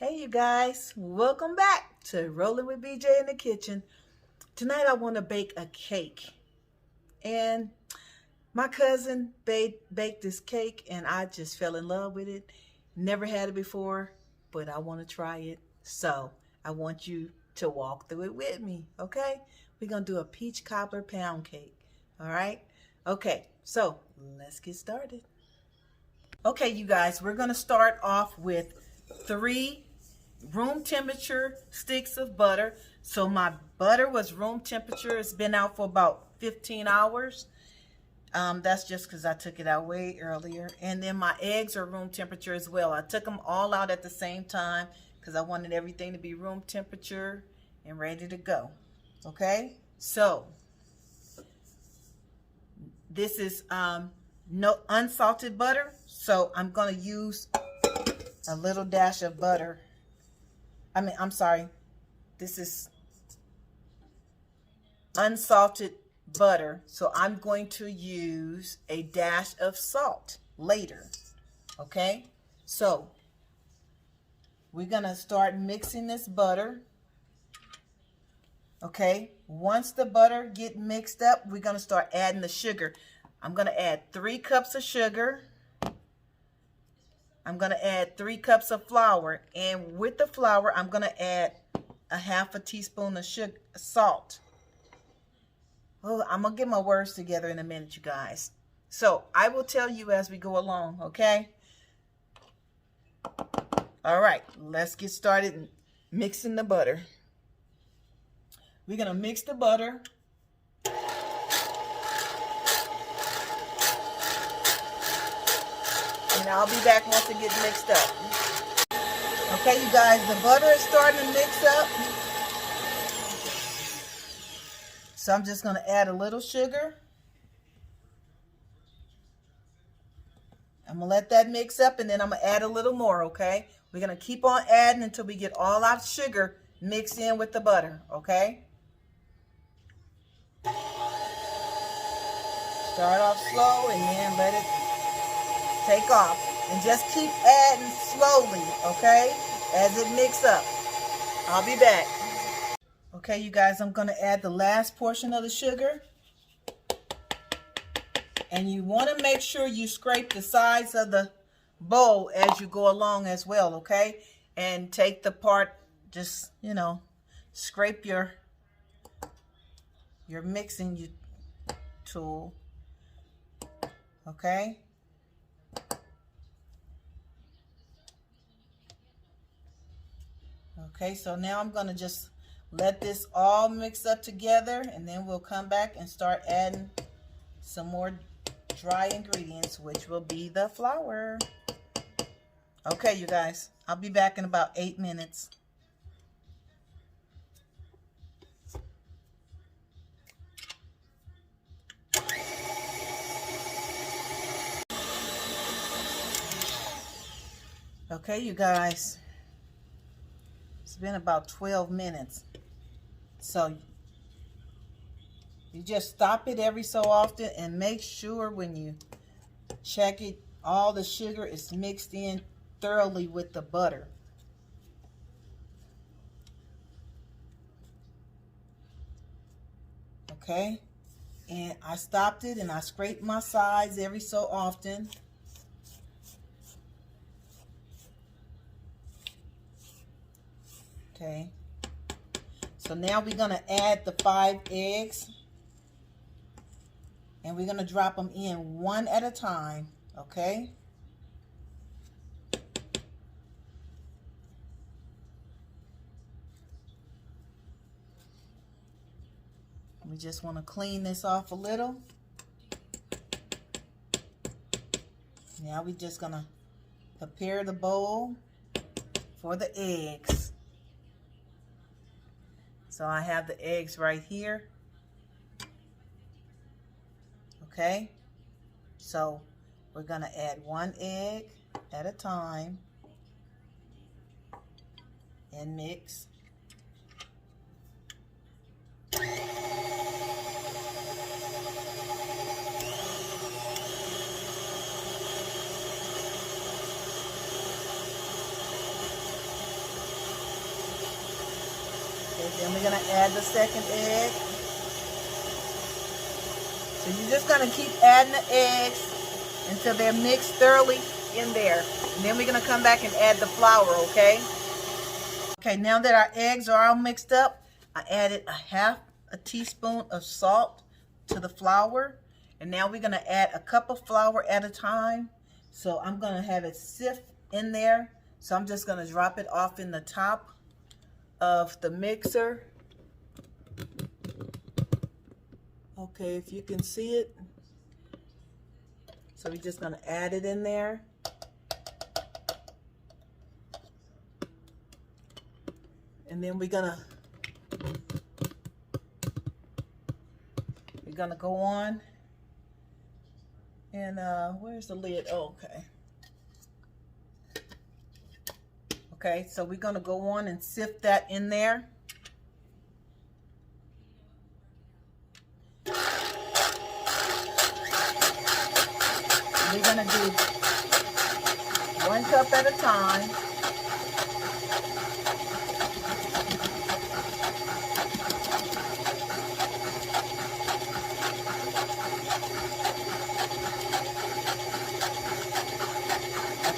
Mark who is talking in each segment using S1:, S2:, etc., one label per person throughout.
S1: Hey you guys, welcome back to Rolling with BJ in the Kitchen. Tonight I want to bake a cake. And my cousin baked this cake and I just fell in love with it. Never had it before, but I want to try it. So I want you to walk through it with me, okay? We're going to do a peach cobbler pound cake, all right? Okay, so let's get started. Okay, you guys, we're going to start off with 3 room temperature sticks of butter. So my butter was room temperature. It's been out for about 15 hours. That's just because I took it out way earlier. And then my eggs are room temperature as well. I took them all out at the same time because I wanted everything to be room temperature and ready to go. Okay, so this is no unsalted butter, so I'm going to use a little dash of butter. I'm sorry, this is unsalted butter, so I'm going to use a dash of salt later. Okay, so we're gonna start mixing this butter. Okay, once the butter get mixed up, we're gonna start adding the sugar. I'm gonna add 3 cups of sugar. I'm going to add 3 cups of flour, and with the flour I'm going to add a half a teaspoon of salt. Oh, I'm going to get my words together in a minute, you guys. So I will tell you as we go along, okay? All right, let's get started mixing the butter. We're going to mix the butter. And I'll be back once it gets mixed up. Okay, you guys, the butter is starting to mix up. So I'm just going to add a little sugar. I'm going to let that mix up, and then I'm going to add a little more, okay? We're going to keep on adding until we get all our sugar mixed in with the butter, okay? Start off slow and then let it take off, and just keep adding slowly, okay, as it mix up. I'll be back. Okay, you guys, I'm going to add the last portion of the sugar, and you want to make sure you scrape the sides of the bowl as you go along as well, okay, and take the part, just, you know, scrape your mixing tool, okay. Okay, so now I'm going to just let this all mix up together, and then we'll come back and start adding some more dry ingredients, which will be the flour. Okay, you guys, I'll be back in about 8 minutes. Okay, you guys. It's been about 12 minutes. So you just stop it every so often and make sure when you check it, all the sugar is mixed in thoroughly with the butter. Okay, and I stopped it and I scraped my sides every so often. Okay, so now we're going to add the 5 eggs, and we're going to drop them in one at a time, okay? We just want to clean this off a little. Now we're just going to prepare the bowl for the eggs. So I have the eggs right here. Okay, so we're going to add 1 egg at a time and mix. Then we're going to add the second egg. So you're just going to keep adding the eggs until they're mixed thoroughly in there. And then we're going to come back and add the flour, okay? Okay, now that our eggs are all mixed up, I added half a teaspoon of salt to the flour. And now we're going to add a cup of flour at a time. So I'm going to have it sift in there. So I'm just going to drop it off in the top of the mixer. Okay, if you can see it. So we're just going to add it in there. And then we're gonna go on and where's the lid? Oh, okay. Okay, so we're gonna go on and sift that in there. We're gonna do 1 cup at a time.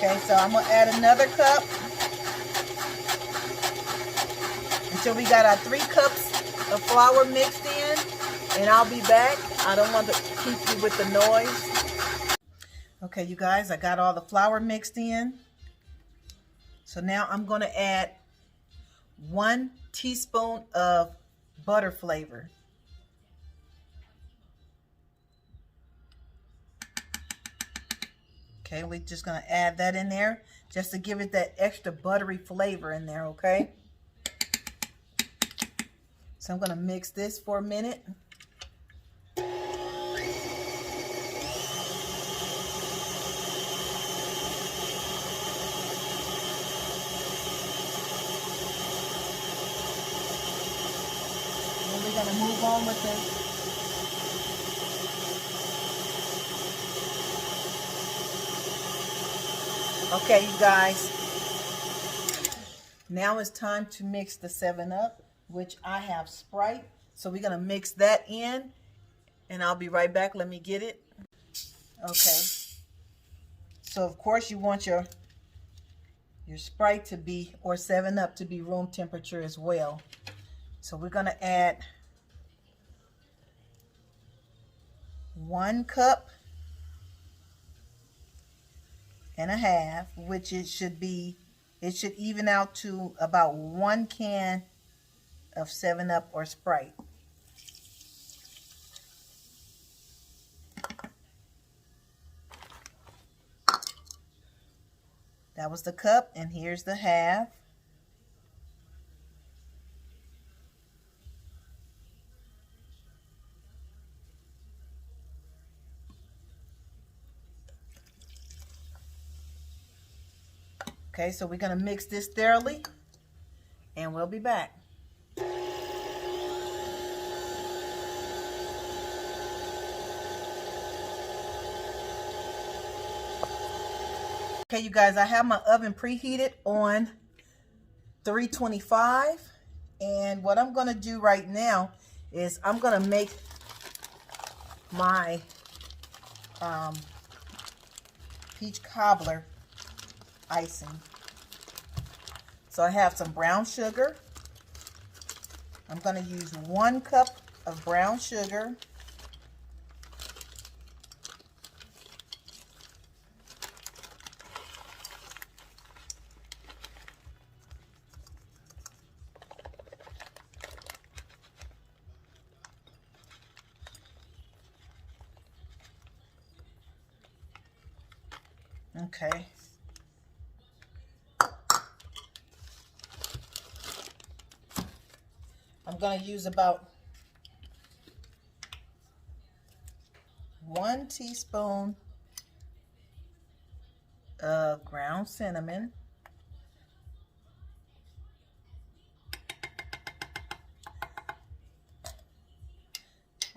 S1: Okay, so I'm going to add another cup until we got our 3 cups of flour mixed in, and I'll be back. I don't want to keep you with the noise. Okay, you guys, I got all the flour mixed in. So now I'm going to add 1 teaspoon of butter flavor. Okay, we're just going to add that in there just to give it that extra buttery flavor in there, okay? So I'm going to mix this for a minute. And we're going to move on with this. Okay, you guys, now it's time to mix the 7-Up, which I have Sprite. So we're going to mix that in, and I'll be right back. Let me get it. Okay. So, of course, you want your Sprite to be, or 7-Up to be room temperature as well. So we're going to add 1 cup and a half, which it should even out to about 1 can of 7-Up or Sprite. That was the cup, and here's the half. Okay, so we're going to mix this thoroughly, and we'll be back. Okay, you guys, I have my oven preheated on 325, and what I'm going to do right now is I'm going to make my peach cobbler icing. So I have some brown sugar. I'm going to use 1 cup of brown sugar. Okay. I'm going to use about 1 teaspoon of ground cinnamon.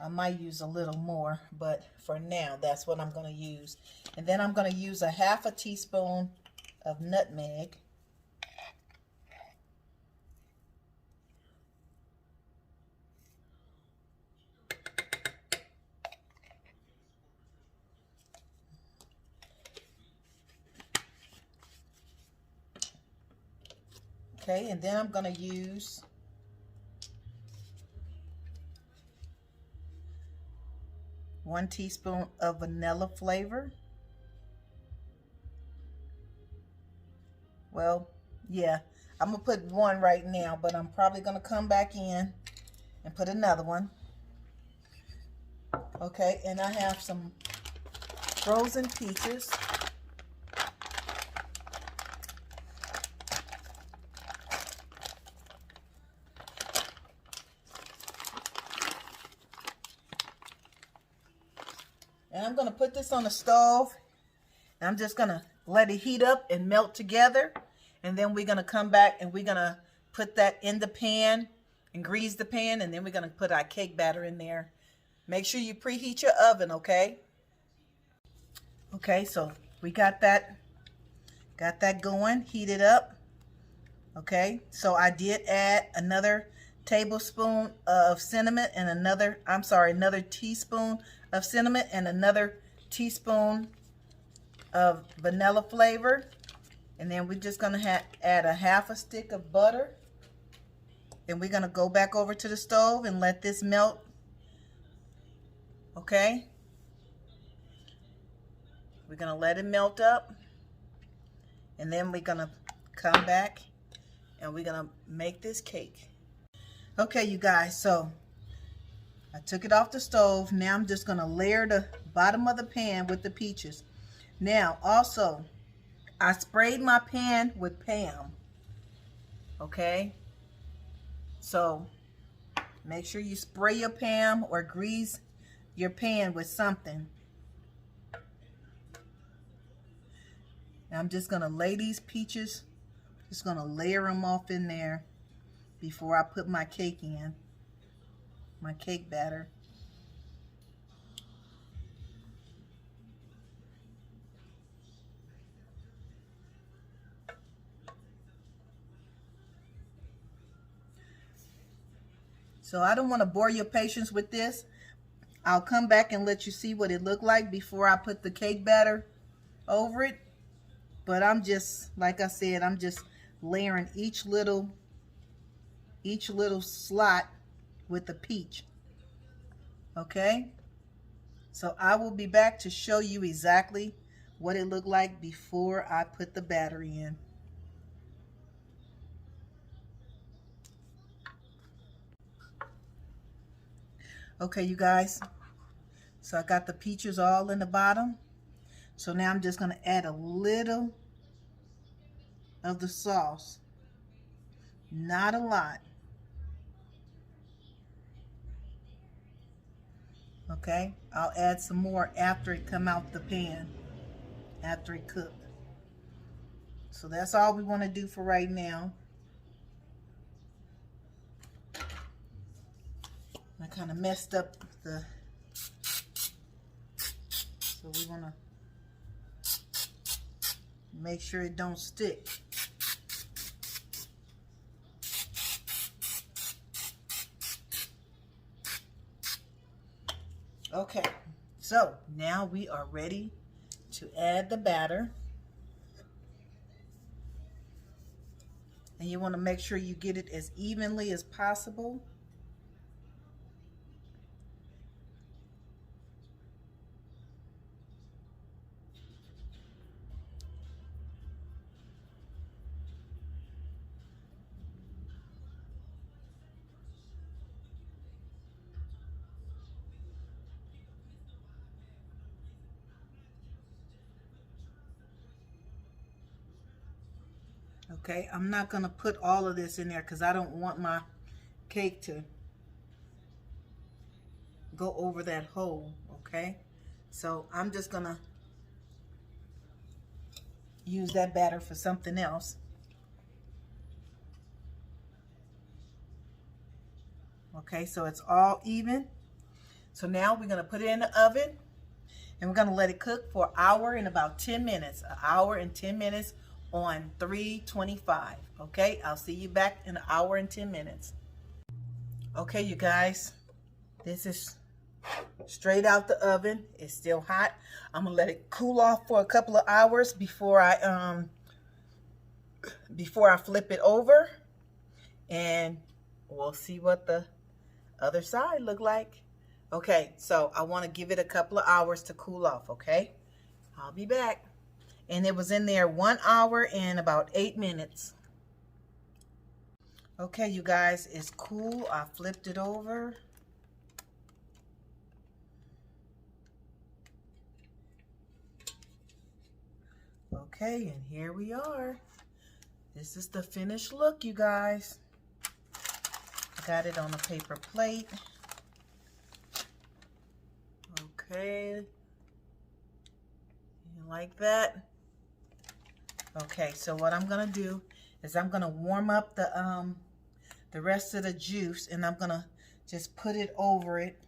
S1: I might use a little more, but for now, that's what I'm going to use. And then I'm going to use a half a teaspoon of nutmeg. Okay, and then I'm going to use one teaspoon of vanilla flavor. Well, yeah, I'm going to put one right now, but I'm probably going to come back in and put another one. Okay, and I have some frozen peaches. And I'm going to put this on the stove. And I'm just going to let it heat up and melt together. And then we're going to come back and we're going to put that in the pan and grease the pan. And then we're going to put our cake batter in there. Make sure you preheat your oven, okay? Okay, so we got that going, heated up. Okay, so I did add another tablespoon of cinnamon and another teaspoon of cinnamon and another teaspoon of vanilla flavor. And then we're just gonna add a half a stick of butter. Then we're gonna go back over to the stove and let this melt. Okay, we're gonna let it melt up, and then we're gonna come back and we're gonna make this cake. Okay, you guys, so I took it off the stove. Now I'm just gonna layer the bottom of the pan with the peaches. Now also, I sprayed my pan with Pam. Okay, so make sure you spray your pan or grease your pan with something. And I'm just gonna lay these peaches, just gonna layer them off in there before I put my cake in, my cake batter. So I don't want to bore your patience with this. I'll come back and let you see what it looked like before I put the cake batter over it. But I'm just, like I said, I'm just layering each little slot with the peach. Okay? So I will be back to show you exactly what it looked like before I put the batter in. Okay, you guys, so I got the peaches all in the bottom. So now I'm just going to add a little of the sauce, not a lot. Okay, I'll add some more after it come out the pan, after it cooked. So that's all we want to do for right now. I kind of messed up so we want to make sure it don't stick. Okay, so now we are ready to add the batter. And you want to make sure you get it as evenly as possible. Okay, I'm not going to put all of this in there because I don't want my cake to go over that hole, okay? So I'm just going to use that batter for something else. Okay, so it's all even. So now we're going to put it in the oven and we're going to let it cook for an hour and about 10 minutes. An hour and 10 minutes on 325. Okay, I'll see you back in an hour and 10 minutes. Okay, you guys, this is straight out the oven. It's still hot. I'm gonna let it cool off for a couple of hours before I before I flip it over, and we'll see what the other side look like. Okay, so I want to give it a couple of hours to cool off, okay? I'll be back. And it was in there 1 hour and about 8 minutes. Okay, you guys, it's cool. I flipped it over. Okay, and here we are. This is the finished look, you guys. I got it on a paper plate. Okay. You like that? Okay, so what I'm gonna do is I'm gonna warm up the rest of the juice, and I'm gonna just put it over it,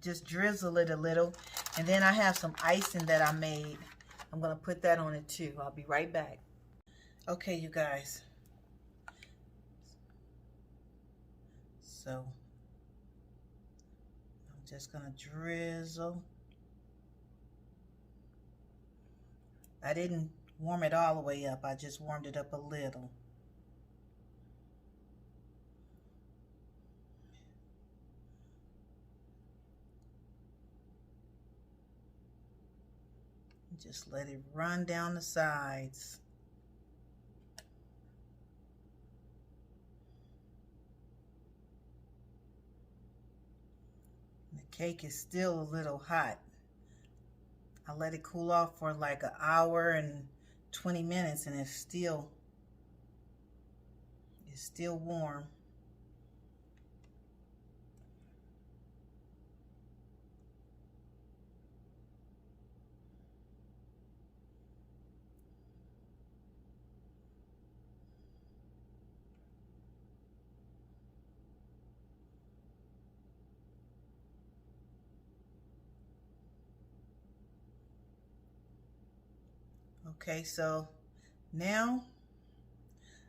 S1: just drizzle it a little, and then I have some icing that I made. I'm gonna put that on it too. I'll be right back. Okay, you guys. So I'm just gonna drizzle. I didn't warm it all the way up. I just warmed it up a little. Just let it run down the sides. The cake is still a little hot. I let it cool off for like an hour and 20 minutes, and it's still warm. Okay, so now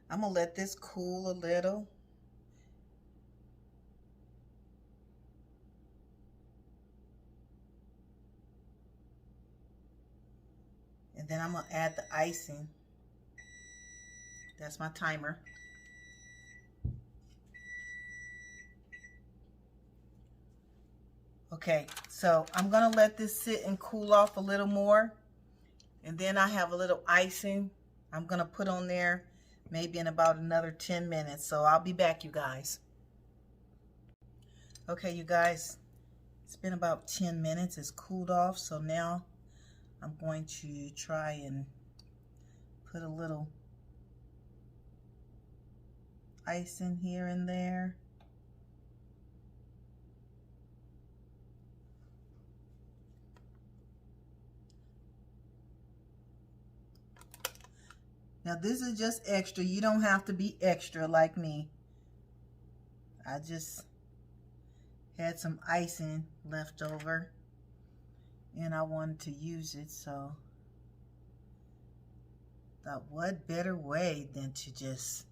S1: I'm gonna let this cool a little. And then I'm gonna add the icing. That's my timer. Okay, so I'm gonna let this sit and cool off a little more. And then I have a little icing I'm gonna put on there maybe in about another 10 minutes. So I'll be back, you guys. Okay, you guys, it's been about 10 minutes. It's cooled off. So now I'm going to try and put a little icing here and there. Now this is just extra. You don't have to be extra like me. I just had some icing left over and I wanted to use it, so thought what better way than to just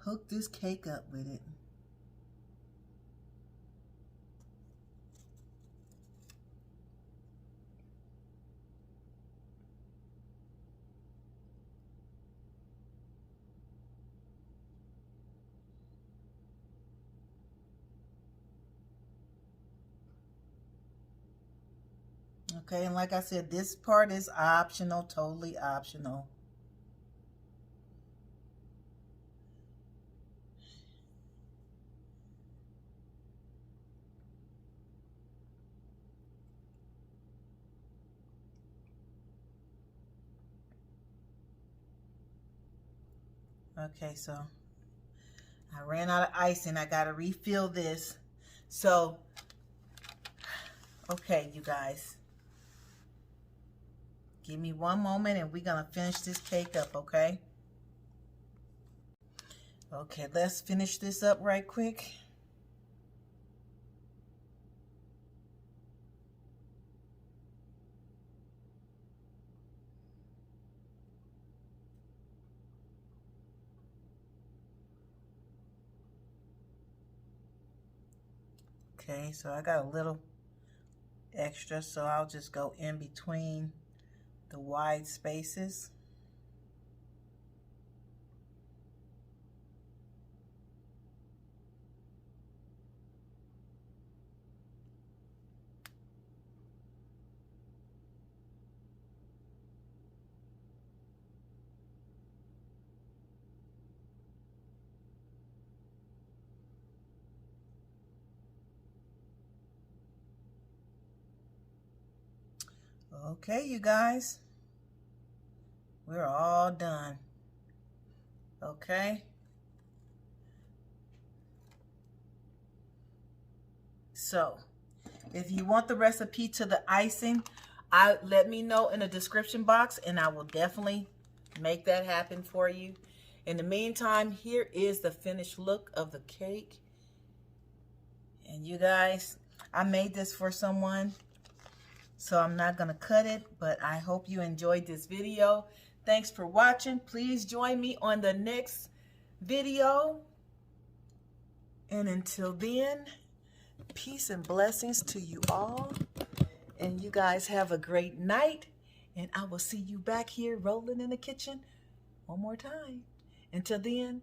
S1: hook this cake up with it. Okay, and like I said, this part is optional, totally optional. Okay, so I ran out of icing. I got to refill this. So, okay, you guys. Give me one moment and we're going to finish this cake up, okay? Okay, let's finish this up right quick. Okay, so I got a little extra, so I'll just go in between the wide spaces. Okay, you guys, we're all done. Okay. So, if you want the recipe to the icing, let me know in the description box and I will definitely make that happen for you. In the meantime, here is the finished look of the cake. And you guys, I made this for someone, so I'm not going to cut it, but I hope you enjoyed this video. Thanks for watching. Please join me on the next video. And until then, peace and blessings to you all. And you guys have a great night. And I will see you back here rolling in the kitchen one more time. Until then,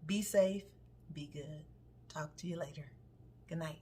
S1: be safe, be good. Talk to you later. Good night.